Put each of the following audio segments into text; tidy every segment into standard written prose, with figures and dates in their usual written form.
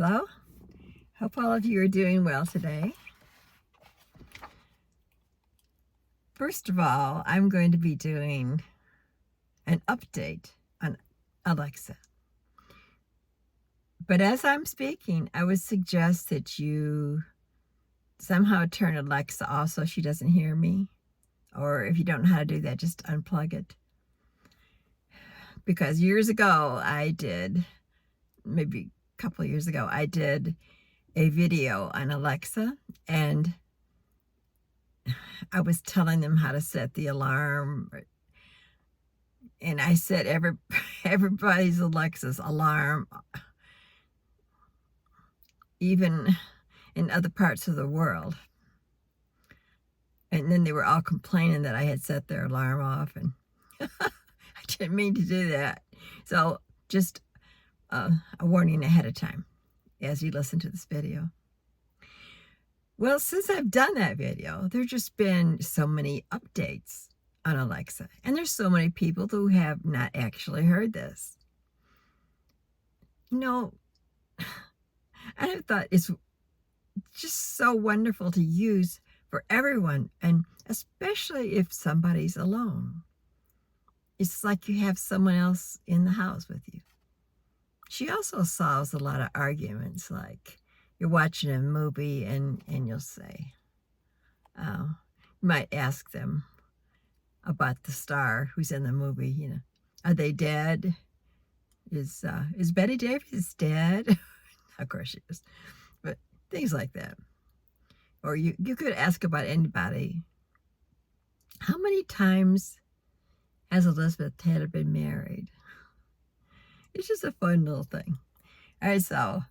Hello. Hope all of you are doing well today. First of all, I'm going to be doing an update on Alexa. But as I'm speaking, I would suggest that you somehow turn Alexa off so she doesn't hear me. Or if you don't know how to do that, just unplug it. Because years ago, maybe a couple of years ago, I did a video on Alexa, and I was telling them how to set the alarm, and I set everybody's Alexa's alarm, even in other parts of the world. And then they were all complaining that I had set their alarm off, and I didn't mean to do that. So just a warning ahead of time as you listen to this video. Well, since I've done that video, there's just been so many updates on Alexa. And there's so many people who have not actually heard this. You know, I thought it's just so wonderful to use for everyone, and especially if somebody's alone. It's like you have someone else in the house with you. She also solves a lot of arguments, like you're watching a movie and you'll say, you might ask them about the star who's in the movie, are they dead? Is Betty Davis dead? Of course she is, but things like that. Or you could ask about anybody. How many times has Elizabeth Taylor been married? It's just a fun little thing. All right, so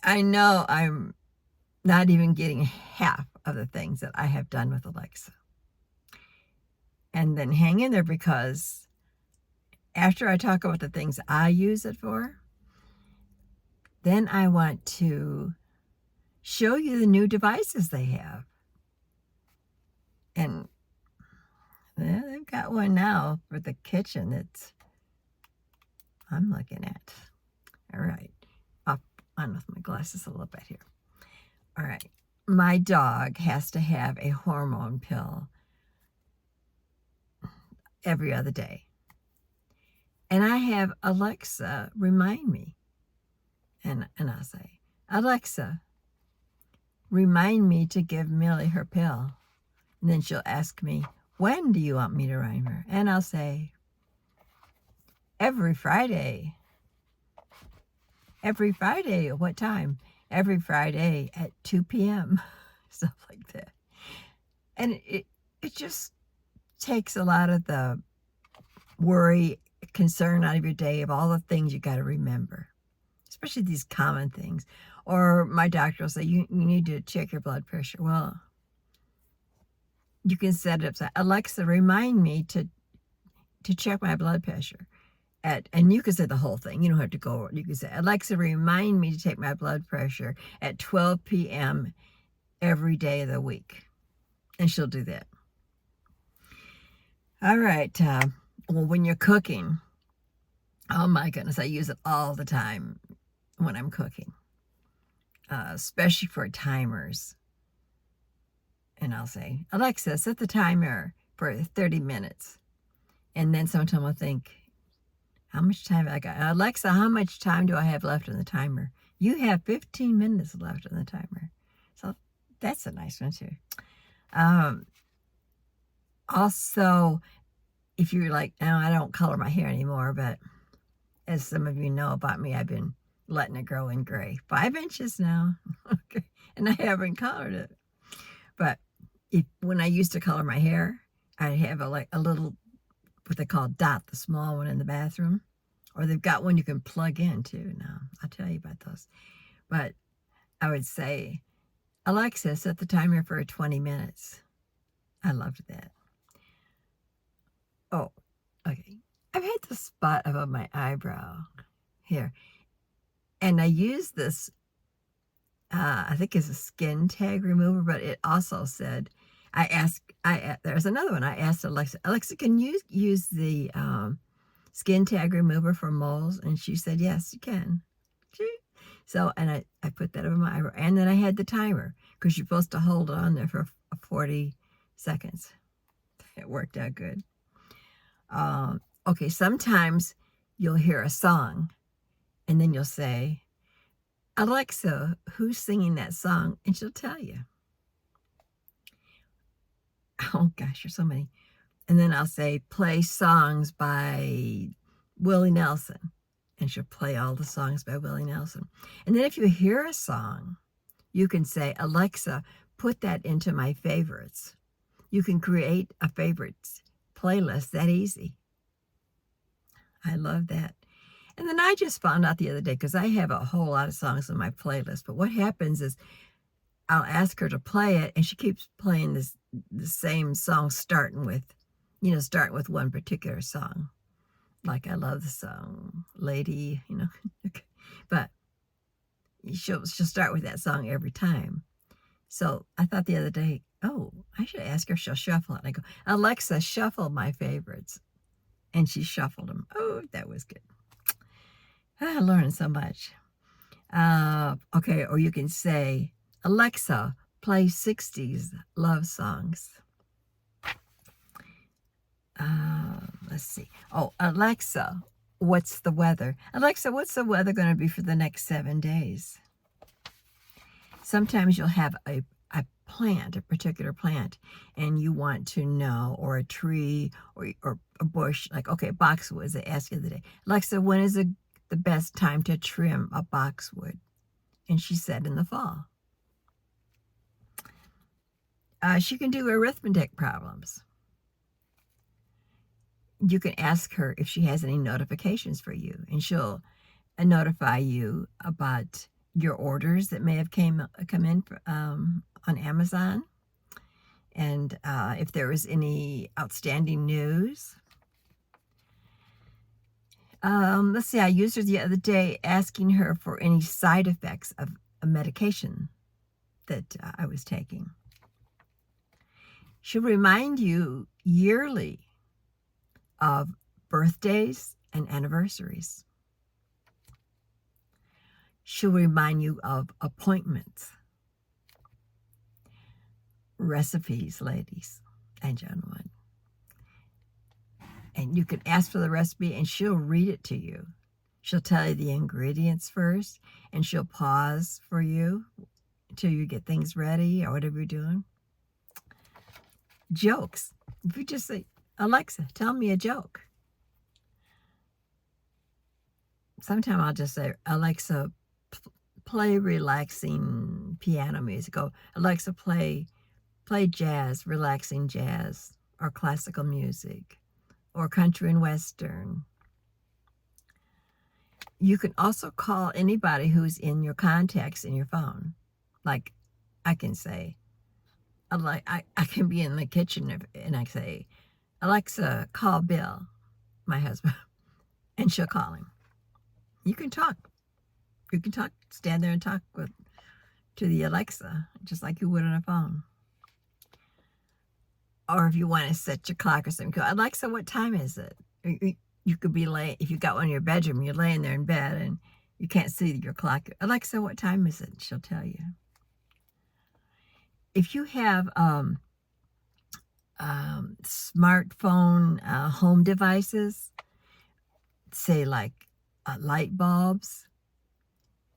I know I'm not even getting half of the things that I have done with Alexa. And then hang in there, because after I talk about the things I use it for, then I want to show you the new devices they have. And they've got one now for the kitchen that I'm looking at. All right. Up on with my glasses a little bit here. All right. My dog has to have a hormone pill every other day. And I have Alexa remind me. And I'll say, Alexa, remind me to give Millie her pill. And then she'll ask me, when do you want me to remind her? And I'll say, every Friday. Every Friday at what time? Every Friday at 2 p.m. Stuff like that. And it just takes a lot of the worry, concern out of your day of all the things you got to remember, especially these common things. Or my doctor will say, you need to check your blood pressure. Well, you can set it up. So, Alexa, remind me to check my blood pressure. And you can say the whole thing. You don't have to go. You can say, Alexa, remind me to take my blood pressure at 12 p.m. every day of the week. And she'll do that. All right. Well, when you're cooking, oh my goodness, I use it all the time when I'm cooking, especially for timers. And I'll say, Alexa, set the timer for 30 minutes. And then sometimes I'll think, how much time have I got? Alexa, how much time do I have left on the timer? You have 15 minutes left on the timer. So that's a nice one too. Also, if you're like, no, I don't color my hair anymore, but as some of you know about me, I've been letting it grow in gray. 5 inches now. Okay. And I haven't colored it. But when I used to color my hair, I'd have a little, what they call dot, the small one in the bathroom. Or they've got one you can plug in too now. I'll tell you about those. But I would say, Alexa, set the timer for 20 minutes. I loved that. Oh, okay. I've had the spot above my eyebrow here. And I use this, I think it's a skin tag remover, but it also said, there's another one. I asked Alexa, can you use the skin tag remover for moles? And she said, yes, you can. So, and I put that over my eyebrow. And then I had the timer because you're supposed to hold it on there for 40 seconds. It worked out good. Okay, sometimes you'll hear a song and then you'll say, Alexa, who's singing that song? And she'll tell you. Oh gosh, there's so many. And then I'll say, play songs by Willie Nelson. And she'll play all the songs by Willie Nelson. And then if you hear a song, you can say, Alexa, put that into my favorites. You can create a favorites playlist that easy. I love that. And then I just found out the other day, because I have a whole lot of songs on my playlist, but what happens is I'll ask her to play it, and she keeps playing the same song, starting with one particular song. Like I love the song Lady, but she'll start with that song every time. So I thought the other day, oh, I should ask her if she'll shuffle it. And I go, Alexa, shuffle my favorites. And she shuffled them. Oh, that was good. I learned so much. Okay, or you can say, Alexa, play 60s love songs. Let's see. Oh, Alexa, what's the weather? Alexa, what's the weather going to be for the next 7 days? Sometimes you'll have a plant, a particular plant, and you want to know, or a tree, or a bush, like, okay, boxwoods, I asked you the other day. Alexa, when is the best time to trim a boxwood? And she said in the fall. She can do arithmetic problems. You can ask her if she has any notifications for you, and she'll notify you about your orders that may have come in on Amazon, and if there was any outstanding news. Let's see, I used her the other day asking her for any side effects of a medication that I was taking. She'll remind you yearly of birthdays and anniversaries. She'll remind you of appointments, recipes, ladies and gentlemen. And you can ask for the recipe and she'll read it to you. She'll tell you the ingredients first, and she'll pause for you until you get things ready or whatever you're doing. Jokes. If you just say, Alexa, tell me a joke. Sometimes I'll just say, Alexa, play relaxing piano music. Or Alexa, play jazz, relaxing jazz, or classical music, or country and western. You can also call anybody who's in your contacts in your phone. Like I can say, I can be in the kitchen and I say, Alexa, call Bill, my husband, and she'll call him. You can talk. You can talk, stand there and talk to the Alexa, just like you would on a phone. Or if you want to set your clock or something, go, Alexa, what time is it? You could be late. If you got one in your bedroom, you're laying there in bed and you can't see your clock. Alexa, what time is it? She'll tell you. If you have smartphone home devices, say like light bulbs,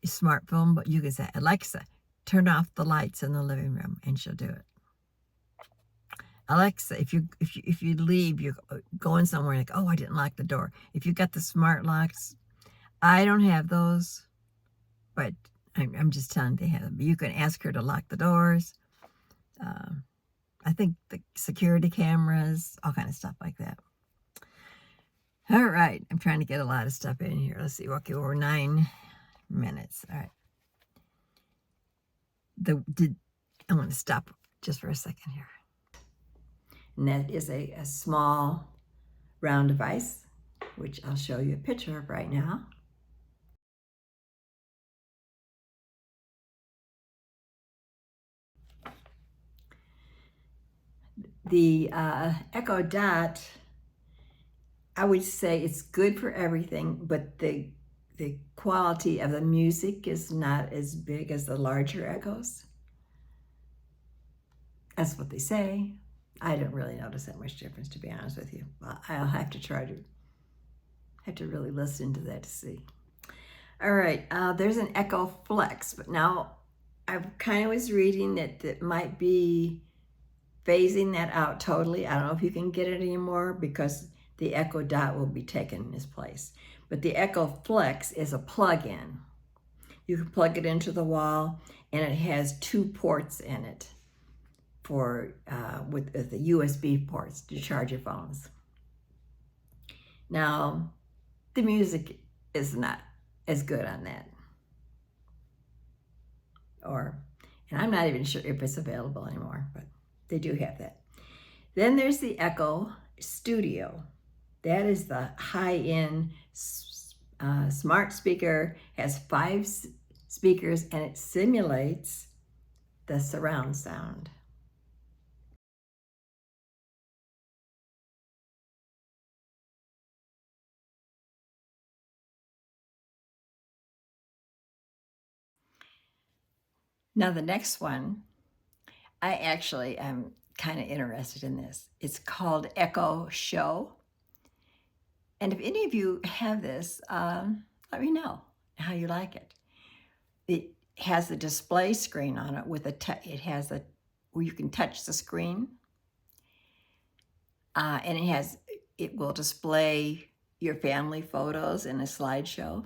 smartphone, but you can say, Alexa, turn off the lights in the living room, and she'll do it. Alexa, if you leave, you're going somewhere, like, oh, I didn't lock the door. If you got the smart locks, I don't have those, but I'm just telling you they have them. You can ask her to lock the doors. I think the security cameras, all kind of stuff like that. All right, I'm trying to get a lot of stuff in here. Let's see, okay, we're 9 minutes. All right. I'm going to stop just for a second here. And that is a small round device, which I'll show you a picture of right now. The Echo Dot, I would say it's good for everything, but the the quality of the music is not as big as the larger Echoes. That's what they say. I don't really notice that much difference, to be honest with you. I'll have to really listen to that to see. All right, there's an Echo Flex, but now I kind of was reading that might be phasing that out totally. I don't know if you can get it anymore because the Echo Dot will be taking its place. But the Echo Flex is a plug-in. You can plug it into the wall, and it has 2 ports in it for with the USB ports to charge your phones. Now, the music is not as good on that. And I'm not even sure if it's available anymore, but they do have that. Then there's the Echo Studio. That is the high-end smart speaker, has 5 speakers, and it simulates the surround sound. Now the next one, I actually am kind of interested in this. It's called Echo Show. And if any of you have this, let me know how you like it. It has a display screen on it with where you can touch the screen. And it will display your family photos in a slideshow.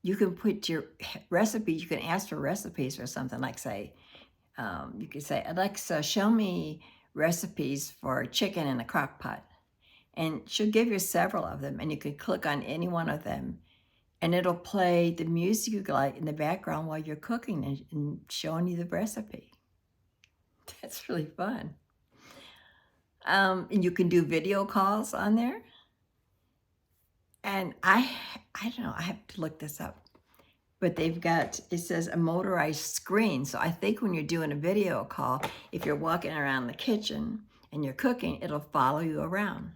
You can put your recipes, you can ask for recipes or something like, say, you could say, Alexa, show me recipes for chicken in a crock pot. And she'll give you several of them, and you can click on any one of them, and it'll play the music you like in the background while you're cooking and showing you the recipe. That's really fun. And you can do video calls on there. And I don't know, I have to look this up. But it says a motorized screen. So I think when you're doing a video call, if you're walking around the kitchen and you're cooking, it'll follow you around.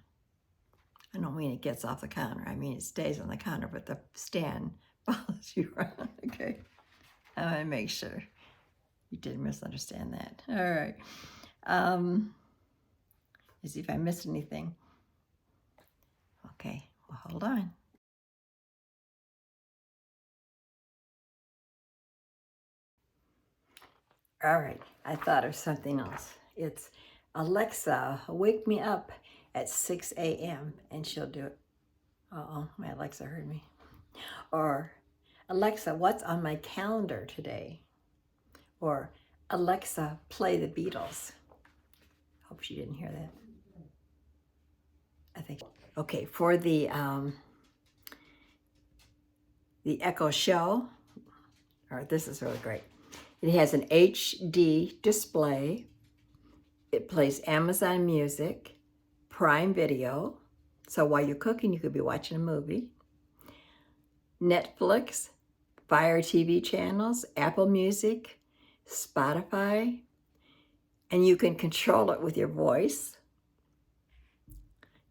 I don't mean it gets off the counter. I mean it stays on the counter, but the stand follows you around. Okay. I want to make sure you didn't misunderstand that. All right. Let's see if I missed anything. Okay. Well, hold on. All right, I thought of something else. It's Alexa, wake me up at 6 a.m. and she'll do it. Uh-oh, my Alexa heard me. Or, Alexa, what's on my calendar today? Or, Alexa, play the Beatles. Hope she didn't hear that. I think. Okay, for the Echo Show, this is really great. It has an HD display. It plays Amazon Music, Prime Video. So while you're cooking, you could be watching a movie. Netflix, Fire TV channels, Apple Music, Spotify. And you can control it with your voice.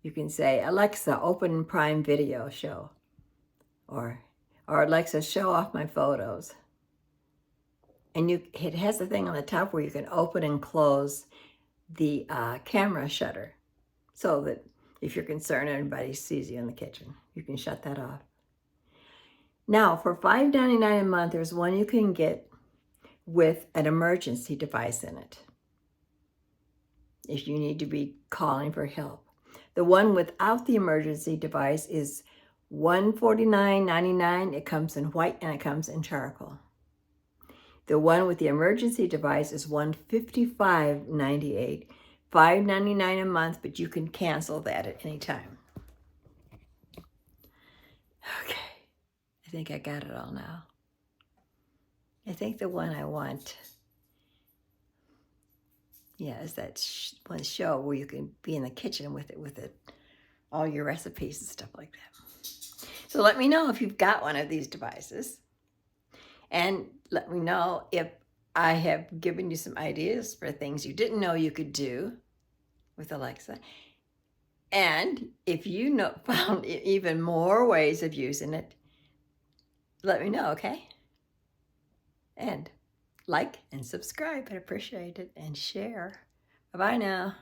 You can say, Alexa, open Prime Video show. Or Alexa, show off my photos. And it has a thing on the top where you can open and close the camera shutter so that if you're concerned everybody sees you in the kitchen, you can shut that off. Now, for $5.99 a month, there's one you can get with an emergency device in it if you need to be calling for help. The one without the emergency device is $149.99. It comes in white and it comes in charcoal. The one with the emergency device is $155.98, $5.99 a month, but you can cancel that at any time. Okay, I think I got it all now. I think the one I want, is that one show where you can be in the kitchen with it, all your recipes and stuff like that. So let me know if you've got one of these devices. And let me know if I have given you some ideas for things you didn't know you could do with Alexa. And if you know found even more ways of using it, let me know, okay? And like and subscribe. I'd appreciate it. And share. Bye-bye now.